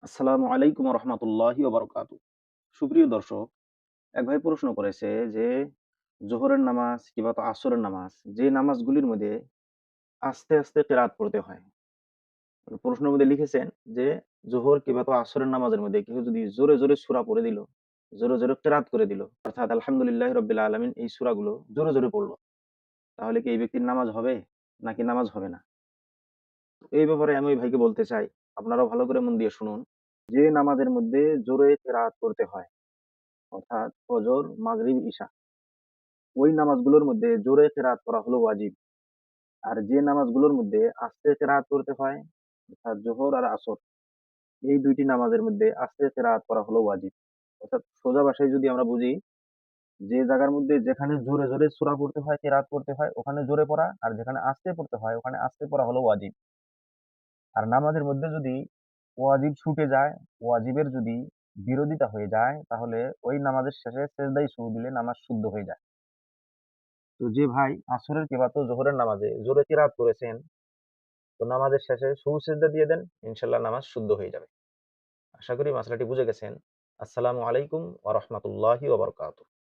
আসসালামু আলাইকুম রহমতুল্লাহি ওবরকাতু। সুপ্রিয় দর্শক, এক ভাই প্রশ্ন করেছে যে জোহরের নামাজ কিংবা আসরের নামাজ, যে নামাজগুলির মধ্যে আস্তে আস্তে কেরাত পড়তে হয়। প্রশ্নের মধ্যে লিখেছেন যে জোহর কিংবা আসরের নামাজের মধ্যে কেউ যদি জোরে জোরে সূরা পড়ে দিল, জোরে জোরে কেরাত করে দিল, অর্থাৎ আলহামদুলিল্লাহ রাব্বিল আলামিন এই সূরাগুলো জোরে জোরে পড়ল, তাহলে কি এই ব্যক্তির নামাজ হবে নাকি নামাজ হবে না? তো এই ব্যাপারে আমি ওই ভাইকে বলতে চাই, আপনারাও ভালো করে মন দিয়ে শুনুন। যে নামাজের মধ্যে জোরে কেরাত করতে হয়, অর্থাৎ ফজর, মাগরিব, ইশা, ওই নামাজগুলোর মধ্যে জোরে কেরাত করা হলো ওয়াজিব। আর যে নামাজগুলোর মধ্যে আস্তে কেরাত করতে হয়, অর্থাৎ জোহর আর আসর, এই ২ টি নামাজের মধ্যে আস্তে কেরাত করা হলো ওয়াজিব। অর্থাৎ সোজা ভাষায় যদি আমরা বুঝি, যে জায়গার মধ্যে যেখানে জোরে জোরে সূরা পড়তে হয়, কেরাত করতে হয়, ওখানে জোরে পড়া, আর যেখানে আস্তে পড়তে হয়, ওখানে আস্তে পড়া হলো ওয়াজিব। আর নামাজের মধ্যে যদি ওয়াজিব ছুটে যায়, ওয়াজিবের যদি বিরোধিতা হয়ে যায়, তাহলে ওই নামাজের শেষে সেজদায় সু দিলে নামাজ শুদ্ধ হয়ে যায়। তো যে ভাই আসরের কিংবা জোহরের নামাজে জোরে কিরাত করেছেন, তো নামাজের শেষে সুজদা দিয়ে দেন, ইনশাআল্লাহ নামাজ শুদ্ধ হয়ে যাবে। আশা করি মাসলাটি বুঝে গেছেন। আসসালামু আলাইকুম ওয়া রাহমাতুল্লাহি ওয়া বারাকাতুহু।